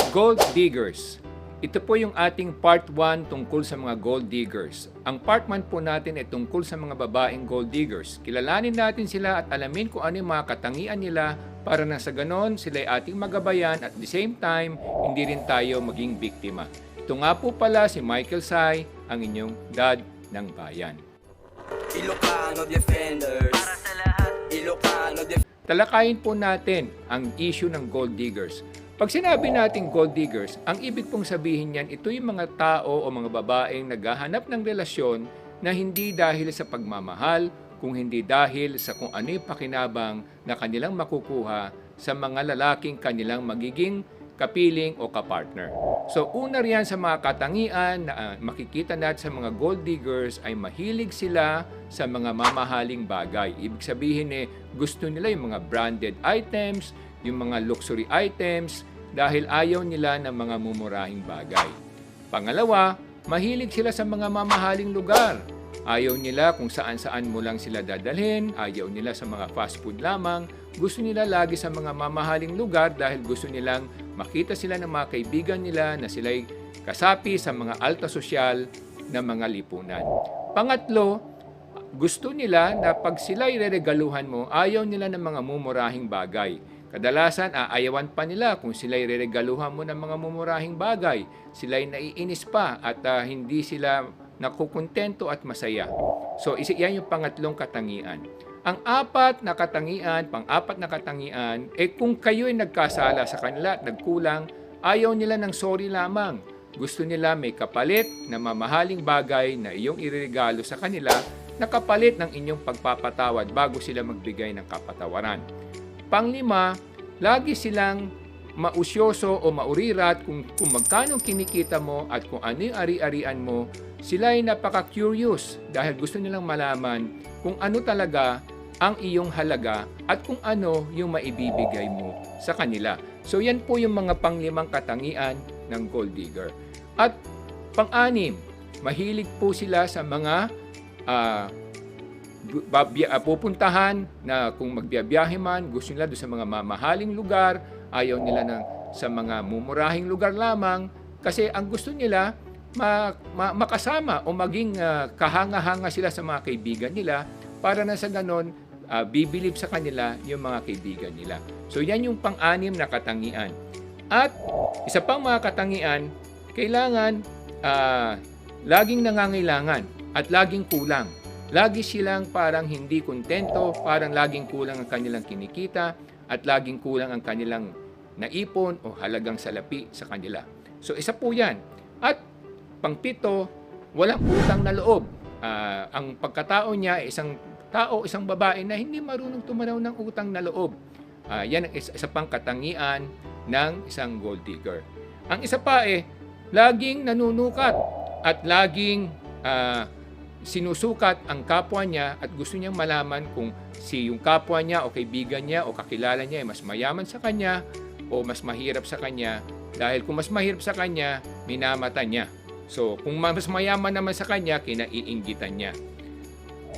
Gold diggers. Ito po yung ating part 1 tungkol sa mga gold diggers. Ang part 1 po natin ay tungkol sa mga babaeng gold diggers. Kilalanin natin sila at alamin kung ano yung mga katangian nila para na sa ganon sila ay ating magabayan at the same time, hindi rin tayo maging biktima. Ito nga po pala si Michael Sai, ang inyong dad ng bayan. Ilocano Defenders. Para sa lahat. Ilocano Defenders. Talakayin po natin ang issue ng gold diggers. Pag sinabi natin gold diggers, ang ibig pong sabihin niyan, ito yung mga tao o mga babaeng naghahanap ng relasyon na hindi dahil sa pagmamahal, kung hindi dahil sa kung ano yung pakinabang na kanilang makukuha sa mga lalaking kanilang magiging kapiling o kapartner. So una riyan sa mga katangian na makikita natin sa mga gold diggers ay mahilig sila sa mga mamahaling bagay. Ibig sabihin gusto nila yung mga branded items, yung mga luxury items dahil ayaw nila ng mga mumurahing bagay. Pangalawa, mahilig sila sa mga mamahaling lugar. Ayaw nila kung saan-saan mo lang sila dadalhin, ayaw nila sa mga fast food lamang, gusto nila lagi sa mga mamahaling lugar dahil gusto nilang makita sila ng mga kaibigan nila na sila'y kasapi sa mga alta sosyal na mga lipunan. Pangatlo, gusto nila na pag sila'y reregaluhan mo, ayaw nila ng mga mumurahing bagay. Kadalasan, aayawan pa nila kung sila'y reregaluhan mo ng mga mumurahing bagay. Sila'y naiinis pa at hindi sila nakukontento at masaya. So, yan yung pangatlong katangian. Ang pang-apat na katangian, kung kayo'y nagkasala sa kanila at nagkulang, ayaw nila ng sorry lamang. Gusto nila may kapalit na mamahaling bagay na iyong ireregalo sa kanila na kapalit ng inyong pagpapatawad bago sila magbigay ng kapatawaran. Panglima, lagi silang mausyoso o maurirat kung magkano kinikita mo at kung ano yung ari-arian mo. Sila ay napaka-curious dahil gusto nilang malaman kung ano talaga ang iyong halaga at kung ano yung maibibigay mo sa kanila. So yan po yung mga panglimang katangian ng gold digger. At pang-anim, mahilig po sila sa mga pupuntahan na kung magbiyabiyahe man, gusto nila doon sa mga mamahaling lugar, ayaw nila sa mga mumurahing lugar lamang kasi ang gusto nila makasama o maging kahanga-hanga sila sa mga kaibigan nila para na sa ganon bibilib sa kanila yung mga kaibigan nila. So yan yung pang-anim na katangian. At isa pang mga katangian, kailangan laging nangangailangan at laging kulang. Lagi silang parang hindi kontento, parang laging kulang ang kanilang kinikita at laging kulang ang kanilang naipon o halagang salapi sa kanila. So isa po yan. At pang-pito, walang utang na loob. Ang pagkatao niya ay isang babae na hindi marunong tumanaw ng utang na loob. Yan ang isa pang katangian ng isang gold digger. Ang isa pa laging nanunukat at laging sinusukat ang kapwa niya at gusto niyang malaman kung yung kapwa niya o kaibigan niya o kakilala niya ay mas mayaman sa kanya o mas mahirap sa kanya dahil kung mas mahirap sa kanya, minamata niya. So, kung mas mayaman naman sa kanya, kinaiinggitan niya.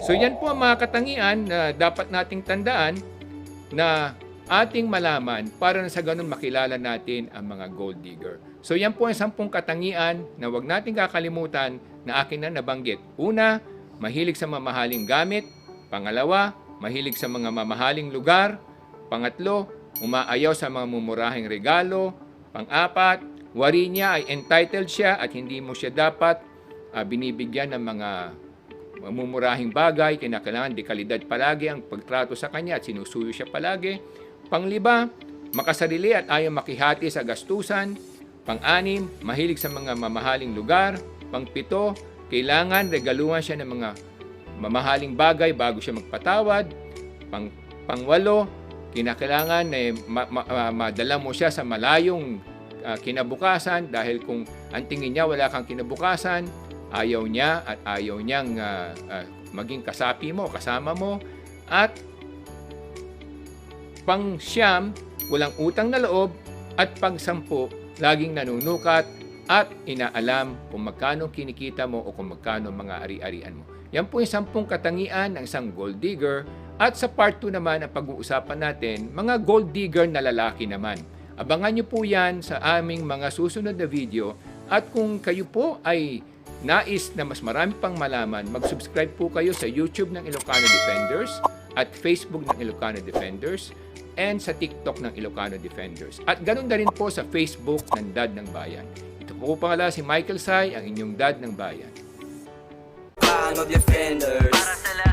So, yan po ang mga katangian na dapat nating tandaan na ating malaman para na sa ganun makilala natin ang mga gold digger. So, yan po ang 10 katangian na huwag nating kakalimutan na akin na nabanggit. Una, mahilig sa mamahaling gamit. Pangalawa, mahilig sa mga mamahaling lugar. Pangatlo, umaayaw sa mga mumurahing regalo. Pang-apat, wari niya ay entitled siya at hindi mo siya dapat binibigyan ng mga mumurahing bagay. Kinakailangan dekalidad palagi ang pagtrato sa kanya at sinusuyo siya palagi. Panglima, makasarili at ayaw makihati sa gastusan. Pang-anim, mahilig sa mga mamahaling lugar. Pang-pito, kailangan regaluhan siya ng mga mamahaling bagay bago siya magpatawad. Pang-walo, kinakailangan madala mo siya sa malayong kinabukasan dahil kung ang tingin niya wala kang kinabukasan, ayaw niya at ayaw niyang maging kasapi mo, kasama mo. At pang-siyam, walang utang na loob. At pang-sampu, laging nanunukat at inaalam kung magkano kinikita mo o kung magkano mga ari-arian mo. Yan po yung 10 katangian ng isang gold digger. At sa part 2 naman, ang pag-uusapan natin, mga gold digger na lalaki naman. Abangan nyo po yan sa aming mga susunod na video. At kung kayo po ay nais na mas marami pang malaman, mag-subscribe po kayo sa YouTube ng Ilocano Defenders at Facebook ng Ilocano Defenders and sa TikTok ng Ilocano Defenders. At ganun na rin po sa Facebook ng Dad ng Bayan. Ito po pala si Michael Sai, ang inyong Dad ng Bayan. Ilocano Defenders.